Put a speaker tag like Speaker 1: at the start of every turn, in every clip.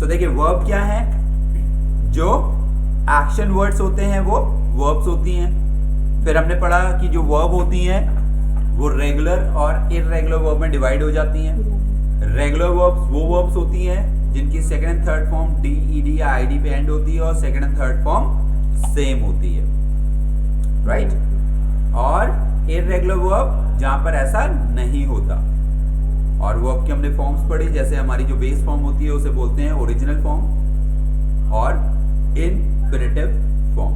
Speaker 1: सो देखिए वर्ब क्या है, जो एक्शन वर्ड्स होते हैं वो वर्ब्स होती हैं। फिर हमने पढ़ा कि जो वर्ब होती हैं वो रेगुलर और इररेगुलर वर्ब में डिवाइड हो जाती हैं। रेगुलर वर्ब्स वो वर्ब्स होती हैं जिनकी second and third form D, ED या आईडी पे एंड होती है और second and third form same होती है, राइट। और इररेगुलर वर्ब जहां पर ऐसा नहीं होता। और वर्ब की हमने फॉर्म्स पढ़ी, जैसे हमारी जो बेस फॉर्म होती है उसे बोलते हैं ओरिजिनल फॉर्म और इनफिनिटिव फॉर्म।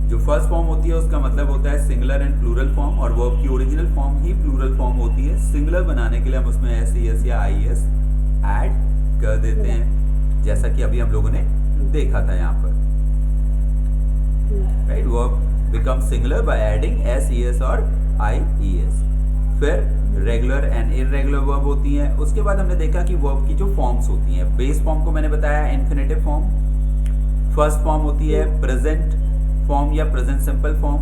Speaker 1: जो फर्स्ट फॉर्म होती है उसका मतलब होता है सिंगुलर एंड प्लूरल फॉर्म, और वर्ब की ओरिजिनल फॉर्म ही प्लूरल फॉर्म होती है। सिंगुलर बनाने के लिए हम उसमें एस, एस या आई एस ऐड कर देते हैं, जैसा कि अभी हम लोगों ने देखा था यहाँ पर, right. Verb become singular by adding S, S और आई, एस। फिर रेगुलर एंड इररेगुलर वर्ब होती हैं। उसके बाद हमने देखा कि वर्ब की जो फॉर्म्स होती हैं, बेस फॉर्म को मैंने बताया इन्फिनेटिव फॉर्म, फर्स्ट फॉर्म होती है प्रेजेंट फॉर्म या present simple form,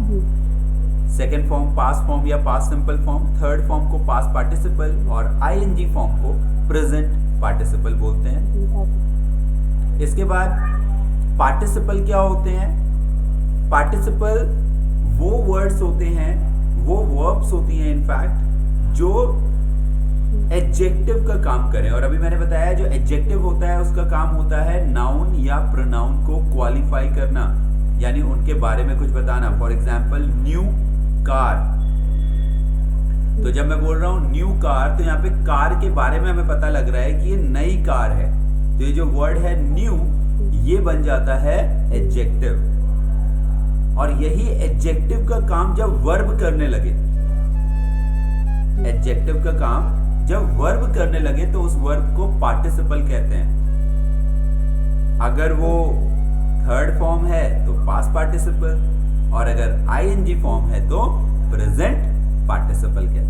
Speaker 1: second form past form या past simple form, third form को पास्ट पार्टिसिपल और आईएनजी फॉर्म को प्रेजेंट पार्टिसिपल बोलते हैं। इसके बाद पार्टिसिपल क्या होते हैं? पार्टिसिपल वो वर्ड्स होते हैं, वो वर्ब्स होती हैं इनफैक्ट जो एडजेक्टिव का काम करें। और अभी मैंने बताया जो एडजेक्टिव होता है उसका काम होता है नाउन या प्रोनाउन को क्वालिफाई करना, यानी उनके बारे में कुछ बताना। फॉर एग्जाम्पल न्यू कार, तो जब मैं बोल रहा हूं न्यू कार तो यहाँ पे कार के बारे में हमें पता लग रहा है कि ये नई कार है, तो ये जो वर्ड है न्यू ये बन जाता है एडजेक्टिव। और यही एडजेक्टिव का काम जब वर्ब करने लगे, एडजेक्टिव का काम जब वर्ब करने लगे तो उस वर्ब को पार्टिसिपल कहते हैं। अगर वो थर्ड फॉर्म है तो पास्ट पार्टिसिपल, और अगर आईएनजी फॉर्म है तो प्रेजेंट पार्टिसिपल कहते हैं।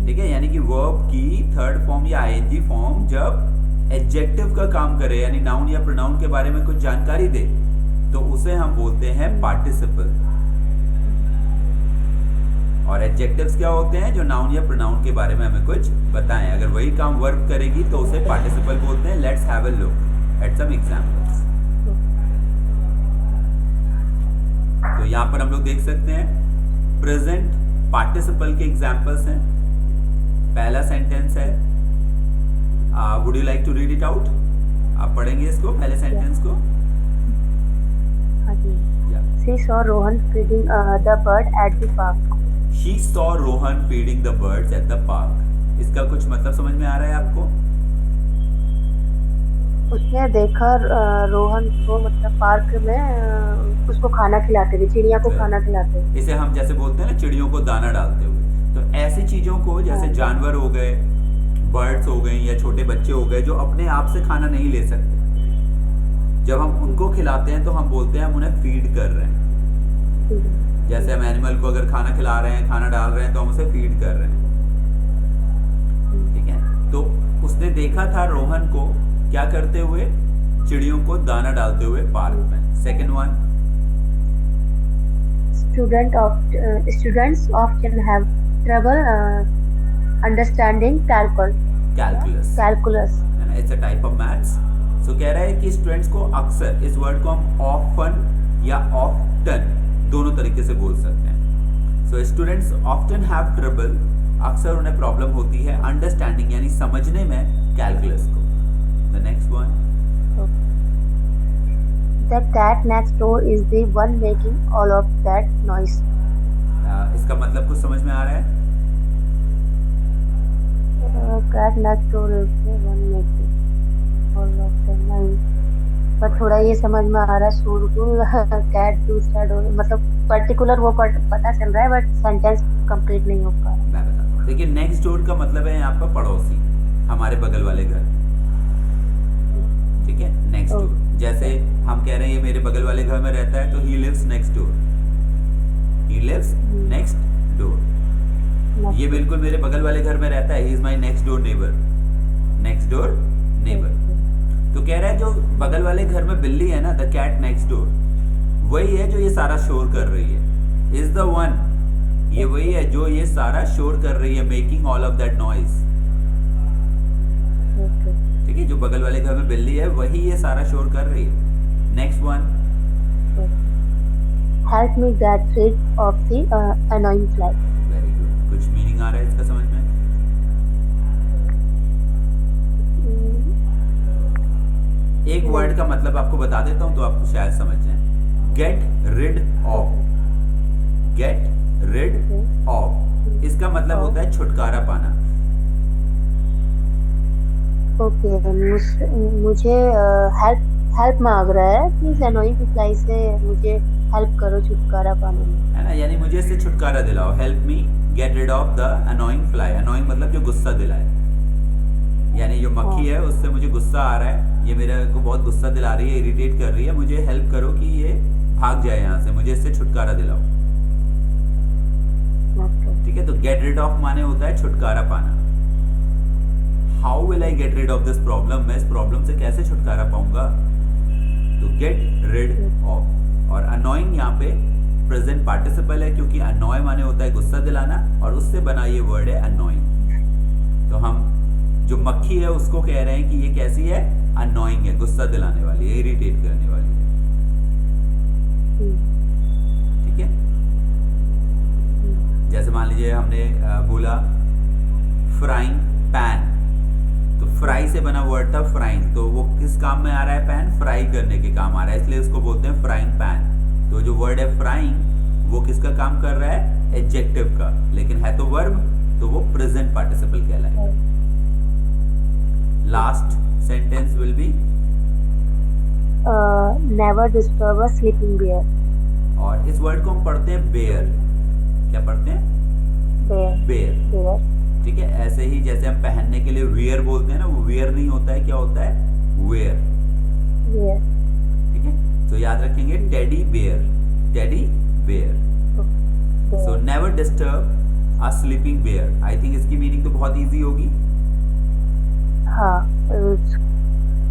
Speaker 1: ठीक है, यानी कि वर्ब की थर्ड फॉर्म या आईएनजी फॉर्म जब एडजेक्टिव का काम करे, यानी नाउन या प्रोनाउन के बारे में कुछ जानकारी दे, तो उसे हम बोलते हैं पार्टिसिपल। और एडजेक्टिव्स क्या होते हैं? जो नाउन या प्रोनाउन के बारे में हमें कुछ बताएं। अगर वही काम वर्ब करेगी तो उसे पार्टिसिपल बोलते हैं। Let's have a look at some examples. तो यहाँ पर हम लोग देख सकते हैं प्रेजेंट पार्टिसिपल के एग्जांपल्स हैं। पहला सेंटेंस है, would you like to read it out? आप पढ़ेंगे इसको, पहले सेंटेंस को।
Speaker 2: She saw Rohan feeding the bird at the park.
Speaker 1: She saw Rohan feeding the birds at the park. इसका कुछ मतलब समझ में आ रहा है आपको?
Speaker 2: उसने देखा रोहन को, मतलब पार्क में उसको खाना खिलाते थे, चिड़िया को खाना खिलाते थे।
Speaker 1: इसे हम जैसे बोलते हैं ना चिड़ियों को दाना डालते हुए। तो ऐसी चीजों को, जैसे जानवर हो गए, बर्ड्स हो गए या छोटे बच्चे हो गए जो अपने आप से खाना नहीं ले सकते, जब हम उनको खिलाते हैं तो हम बोलते हैं हम उन्हें फीड कर रहे हैं। जैसे हम एनिमल को अगर खाना खिला रहे हैं, खाना डाल रहे हैं, तो हम उसे फीड कर रहे हैं। ठीक है, तो उसने देखा था रोहन को क्या करते हुए? चिड़ियों को दाना डालते हुए पार्क में। Second one,
Speaker 2: students often have trouble understanding calculus.
Speaker 1: It's a type of maths. So कह रहा है कि स्टूडेंट्स को अक्सर, इस वर्ड को हम ऑफन या ऑफ्टन दोनों तरीके से बोल सकते हैं। So students often have trouble, अक्सर उन्हें प्रॉब्लम होती है अंडरस्टैंडिंग यानी समझने में कैलकुलस को। The next one,
Speaker 2: The cat next door is the one making all of that noise.
Speaker 1: इसका मतलब कुछ समझ में आ रहा है?
Speaker 2: Cat next door is the one making all of that noise. पर थोड़ा ये समझ में आ रहा है, शुरू कैट दूसरा डोर, मतलब पर्टिकुलर वो पता चल रहा है बट सेंटेंस कंप्लीट नहीं हो पा रहा।
Speaker 1: मैं बताता हूँ। देखिए नेक्स्ट डोर का मतलब है यहाँ पर पड़ोसी, हमारे बगल वाले घर। ठीक है, नेक्स्ट डोर। जैसे हम कह रहे हैं ये मेरे बगल वाले घर में रहता है, तो he lives next door. He lives next door. ये बिल्कुल मेरे बगल वाले घर में रहता है, he is my next door neighbour. Next door neighbour. तो कह रहा है जो बगल वाले घर में बिल्ली है ना, द कैट नेक्स्ट डोर, वही है जो ये सारा शोर कर रही है। इज द वन, ये वही है जो ये सारा शोर कर रही है, making all of that noise. ठीक है, बगल वाले घर में बिल्ली है वही ये सारा शोर कर रही है। Next one.
Speaker 2: Help me get rid of the annoying fly.
Speaker 1: Very good, कुछ मीनिंग आ रहा है इसका समझ में? एक वर्ड का मतलब आपको बता देता हूं तो आपको शायद समझ जाए। Get rid of, get rid of, इसका मतलब होता है छुटकारा पाना।
Speaker 2: ओके, मुझे हेल्प मांग रहा है, प्लीज अनोइंग फ्लाई से मुझे हेल्प करो छुटकारा पाने में,
Speaker 1: है ना, यानी मुझे इससे छुटकारा दिलाओ। Help me get rid of the annoying fly. Annoying मतलब जो गुस्सा दिलाए, यानी जो मक्खी है उससे मुझे गुस्सा आ रहा है, ये मेरे को बहुत गुस्सा दिला रही है, इरिटेट कर रही है, मुझे हेल्प करो कि ये भाग जाए यहाँ से, मुझे इससे छुटकारा दिलाओ। ठीक है, तो गेट रिड ऑफ माने होता है छुटकारा पाना। How will I get rid of this problem, मैं इस प्रॉब्लम से कैसे छुटकारा पाऊंगा? तो गेट रिड ऑफ। और अनोइंग यहाँ पे प्रेजेंट पार्टिसिपल है, क्योंकि अनॉय माने होता है गुस्सा दिलाना, और उससे बना ये वर्ड है अनोइंग। तो हम जो मक्खी है उसको कह रहे हैं कि ये कैसी है? अनोइंग है, गुस्सा दिलाने वाली है, इरिटेट करने वाली है। ठीक है, जैसे मान लीजिए हमने बोला फ्राइंग पैन, तो फ्राई से बना वर्ड था फ्राइंग, तो वो किस काम में आ रहा है? पैन फ्राई करने के काम आ रहा है, इसलिए उसको बोलते हैं फ्राइंग पैन। तो जो वर्ड है फ्राइंग वो किसका काम कर रहा है? एडजेक्टिव का, लेकिन है तो वर्ब, तो वो प्रेजेंट पार्टिसिपल कहलाएगा। Last sentence will be
Speaker 2: never disturb a sleeping bear.
Speaker 1: और इस वर्ड को हम पढ़ते हैं बेयर। क्या पढ़ते हैं? बेयर।
Speaker 2: बेयर।
Speaker 1: ठीक है, ऐसे ही जैसे हम पहनने के लिए वियर बोलते हैं ना, वो वियर नहीं होता है, क्या होता है? वेयर।
Speaker 2: वेयर।
Speaker 1: ठीक है, तो याद रखेंगे teddy bear, teddy bear. So never disturb a sleeping bear. I think इसकी मीनिंग तो बहुत इजी होगी।
Speaker 2: हाँ,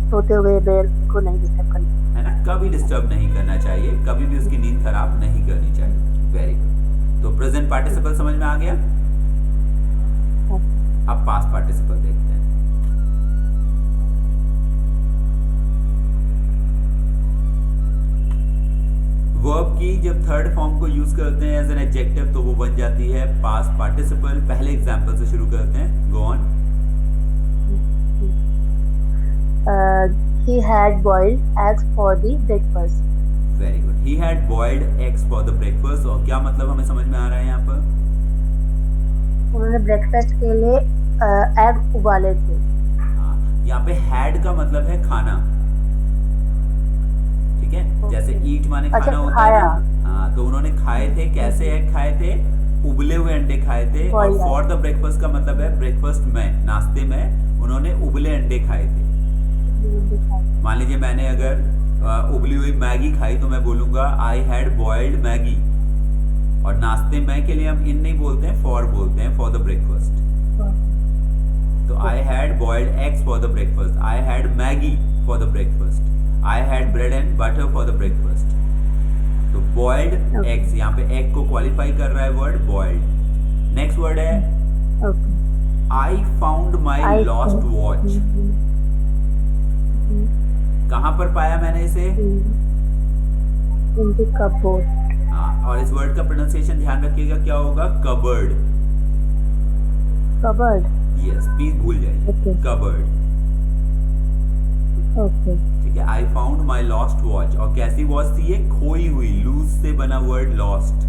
Speaker 2: सोते हुए बेयर को नहीं डिस्टर्ब करना,
Speaker 1: है ना, कभी डिस्टर्ब नहीं करना चाहिए, कभी भी उसकी नींद खराब नहीं करनी चाहिए। Very good. तो प्रेजेंट पार्टिसिपल समझ में आ गया। अब पास्ट पार्टिसिपल देखते हैं। वर्ब की जब थर्ड फॉर्म को यूज करते हैं एज एन एडजेक्टिव तो वो बन जाती है पास्ट पार्टिसिपल। पहले एग्जांपल से शुरू करते हैं, go on.
Speaker 2: he had boiled eggs for the breakfast.
Speaker 1: Very good, he had boiled eggs for the breakfast। और क्या मतलब हमें समझ में आ रहा है यहाँ पर?
Speaker 2: उन्होंने ब्रेकफास्ट के लिए एग उबाले थे।
Speaker 1: हाँ, यहाँ पे had का मतलब है खाना। ठीक है, जैसे eat माने
Speaker 2: अच्छा,
Speaker 1: खाना होता है ना। हाँ, तो उन्होंने खाए थे, कैसे एग खाए थे? उबले हुए अंडे खाए थे। और फॉर द ब्रेकफास्ट का मतलब है ब्रेकफास्ट में, नाश्ते में उन्होंने उबले अंडे खाए थे। मान लीजिए मैंने अगर उबली हुई मैगी खाई तो मैं बोलूंगा आई हैड बॉइल्ड मैगी। और नाश्ते में के लिए हम इन नहीं बोलते हैं, फॉर बोलते हैं, फॉर द ब्रेकफास्ट। तो I had boiled eggs for the breakfast, I had Maggi for the breakfast, I had bread and butter for the breakfast. तो बॉइल्ड एग्स, यहाँ पे एग को क्वालिफाई कर रहा है वर्ड बॉइल्ड। नेक्स्ट वर्ड है I found my lost watch. कहां पर पाया मैंने इसे?
Speaker 2: In the cupboard.
Speaker 1: हाँ, और इस वर्ड का प्रोनाउंसिएशन ध्यान रखिएगा, क्या होगा? कबर्ड।
Speaker 2: कबर्ड।
Speaker 1: यस, प्लीज भूल जाइए, कबर्ड।
Speaker 2: ओके,
Speaker 1: ठीक है, I found my lost watch. और कैसी वॉच थी ये? खोई हुई, लूज से बना word lost.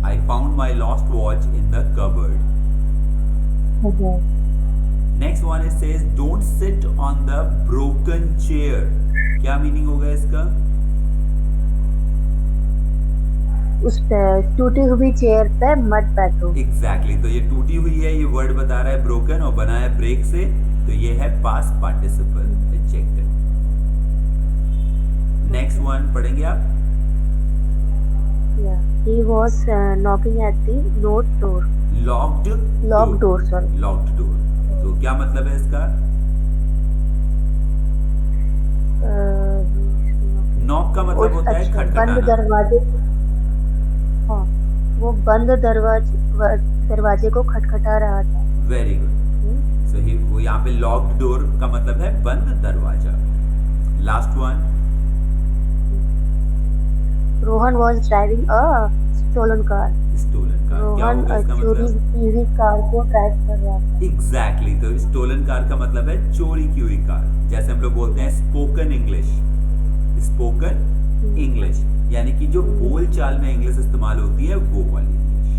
Speaker 1: I found my lost watch in the cupboard. Next one it says don't sit on the broken chair. क्या मीनिंग होगा इसका?
Speaker 2: उस टूटी हुई चेयर पे मत बैठो।
Speaker 1: एग्जैक्टली, तो ये टूटी हुई है, ये वर्ड बता रहा है ब्रोकन और बना है ब्रेक से, तो ये है past participle adjective. Next one पढ़ेंगे आप।
Speaker 2: He was knocking at the locked door.
Speaker 1: Locked
Speaker 2: door, sorry.
Speaker 1: Locked door। तो क्या मतलब है इसका? नॉक का मतलब होता है खटखटाना।
Speaker 2: बंद दरवाजे, हाँ, वो बंद दरवाजे को खटखटा रहा था।
Speaker 1: Very good. सो ही वो यहाँ पे लॉक्ड डोर का मतलब है बंद दरवाजा। Last one,
Speaker 2: Rohan was driving a stolen car.
Speaker 1: Stolen car. क्या
Speaker 2: रोहन
Speaker 1: होगा इसका
Speaker 2: चोरी
Speaker 1: मतलब?
Speaker 2: की हुई कार को ड्राइव कर रहा था।
Speaker 1: एग्जैक्टली तो स्टोलन कार का मतलब है चोरी की हुई कार। जैसे हम लोग बोलते हैं स्पोकन इंग्लिश, स्पोकन इंग्लिश यानी कि जो बोल चाल में इंग्लिश इस्तेमाल होती है वो वाली इंग्लिश।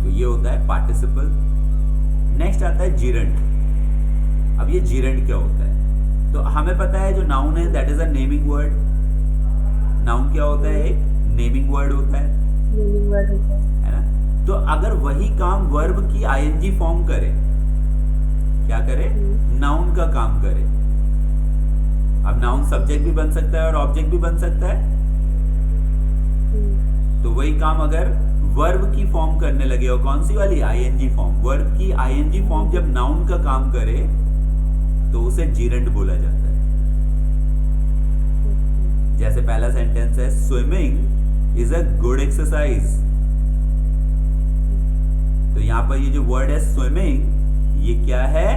Speaker 1: तो ये होता है पार्टिसिपल। नेक्स्ट आता है जिरंड। अब ये जिरंड क्या होता है? तो हमें पता है जो नाउन है that is a naming word. Noun क्या होता है? एक नेमिंग वर्ड होता है,
Speaker 2: मीनिंग वर्ड होता
Speaker 1: है ना? तो अगर वही काम वर्ब की आईएनजी फॉर्म करे, क्या करे? नाउन का काम करे। अब नाउन सब्जेक्ट भी बन सकता है और ऑब्जेक्ट भी बन सकता है। तो वही काम अगर वर्ब की फॉर्म करने लगे, और कौन सी वाली? ING form. वर्ब की आईएनजी फॉर्म जब नाउन का काम करे तो उसे जिरंड बोला जाता है। जैसे पहला सेंटेंस है swimming is a good exercise. तो यहां पर ये जो वर्ड है स्विमिंग, ये क्या है?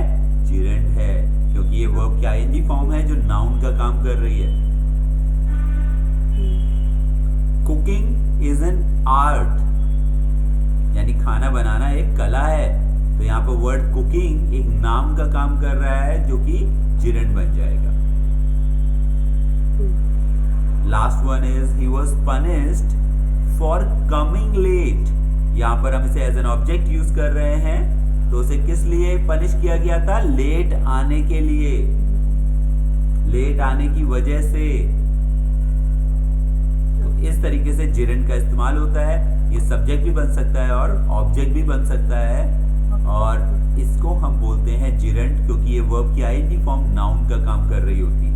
Speaker 1: जिरंड है, क्योंकि ये वर्ब की आईएनजी फॉर्म है जो नाउन का काम कर रही है। कुकिंग इज एन आर्ट, यानी खाना बनाना एक कला है। तो यहाँ पर वर्ड कुकिंग एक नाम का काम कर रहा है जो कि जिरंड बन जाएगा। Last one is he was punished for coming late. यहाँ पर हम इसे एज एन ऑब्जेक्ट यूज कर रहे हैं, तो उसे किस लिए पनिश किया गया था? लेट आने के लिए, लेट आने की वजह से। तो इस तरीके से जिरंड का इस्तेमाल होता है। ये सब्जेक्ट भी बन सकता है और ऑब्जेक्ट भी बन सकता है, और इसको हम बोलते हैं जिरंड क्योंकि ये वर्ब की आईएनजी फॉर्म नाउन का काम कर रही होती है।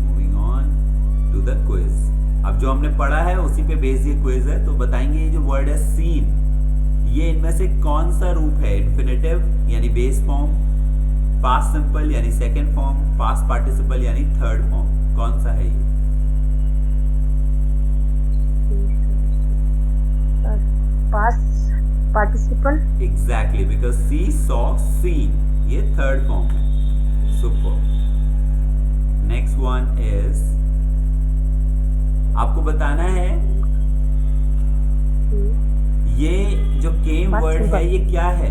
Speaker 1: Moving on to the quiz. अब जो हमने पढ़ा है उसी पे बेस्ड ये क्विज है। तो बताएंगे ये जो वर्ड है सीन, ये इनमें से कौन सा रूप है? इन्फिनेटिव यानी बेस फॉर्म, पास्ट सिंपल यानी सेकंड फॉर्म, पास्ट पार्टिसिपल यानी थर्ड फॉर्म, कौन सा है ये?
Speaker 2: Past participle.
Speaker 1: Exactly, because see saw seen, ये थर्ड फॉर्म है। सुपर। नेक्स्ट वन इज, आपको बताना है ये जो केम वर्ड है ये क्या है?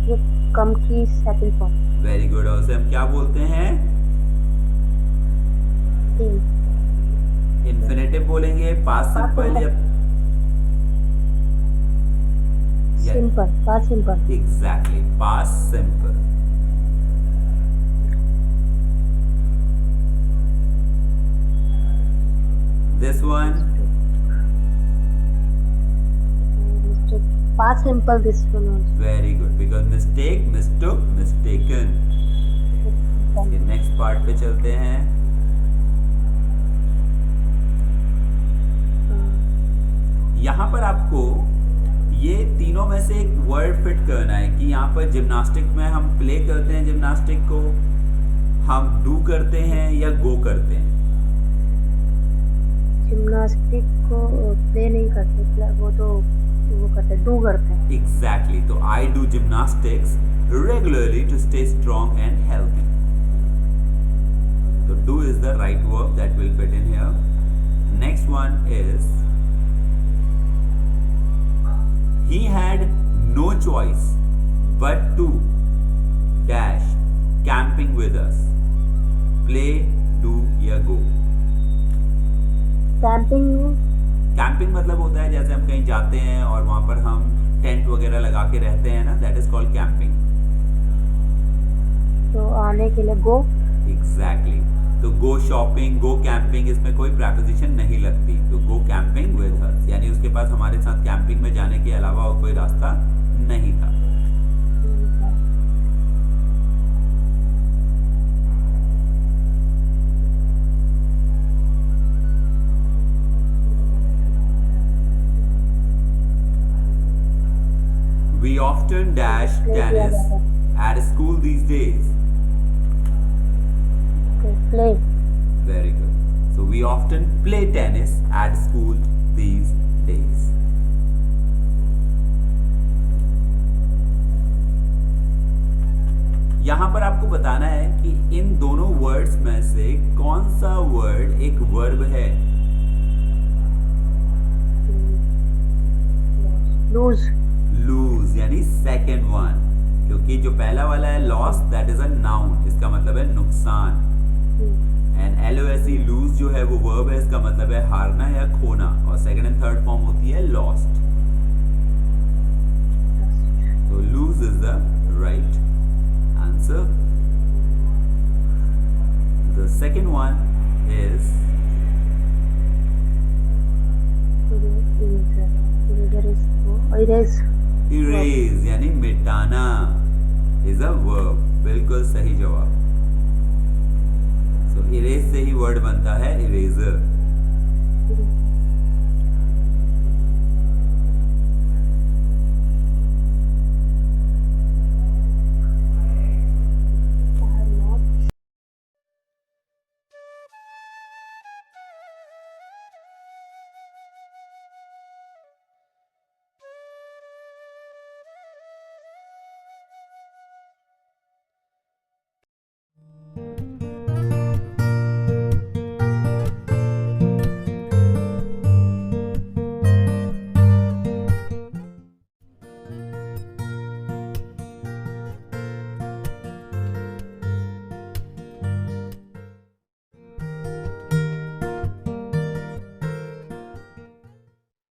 Speaker 2: ये कम की सेकंड फॉर्म।
Speaker 1: Very good. और उसे हम क्या बोलते हैं? इन्फिनेटिव बोलेंगे, पास्ट सिंपल या
Speaker 2: simple, past simple.
Speaker 1: Exactly, past simple. This one,
Speaker 2: past simple, this one also.
Speaker 1: Very good, because mistake, mistook, mistaken. Next part पे चलते हैं। यहाँ पर आपको ये तीनों में से एक वर्ड फिट करना है कि यहाँ पर जिम्नास्टिक में हम प्ले करते हैं, जिम्नास्टिक को हम डू करते हैं या गो करते हैं?
Speaker 2: जिम्नास्टिक को प्ले नहीं करते, वो करते, डू करते हैं।
Speaker 1: एग्जैक्टली, तो I do gymnastics regularly to stay strong and healthy. तो do is the right verb that will fit in here. Next one is he had no choice but to dash camping with us. Play, do या go?
Speaker 2: Camping में,
Speaker 1: camping मतलब होता है जैसे हम कहीं जाते हैं और वहां पर हम टेंट वगैरह लगा के रहते हैं ना, दैट इज कॉल्ड कैंपिंग।
Speaker 2: तो आने के लिए गो।
Speaker 1: एग्जैक्टली, तो गो शॉपिंग, गो कैंपिंग, इसमें कोई प्रेपोजिशन नहीं लगती। तो गो कैंपिंग विद अस, यानी उसके पास हमारे साथ कैंपिंग में जाने के अलावा और कोई रास्ता नहीं था। We often dash tennis at school these days.
Speaker 2: Play.
Speaker 1: Very good. So We often play tennis at school these days. यहां पर आपको बताना है कि इन दोनों वर्ड्स में से कौन सा वर्ड एक वर्ब है.
Speaker 2: लूज.
Speaker 1: लूज यानी सेकेंड वन, क्योंकि जो पहला वाला है loss that is a noun, इसका मतलब है नुकसान. एंड LOSE लूज जो है वो वर्ब है, इसका मतलब है हारना या खोना, और सेकंड एंड थर्ड फॉर्म होती है लॉस्ट. तो lose is the right answer. The second one is erase यानी मिटाना इज अ वर्ब. बिल्कुल सही जवाब. सो इरेज से ही वर्ड बनता है इरेजर.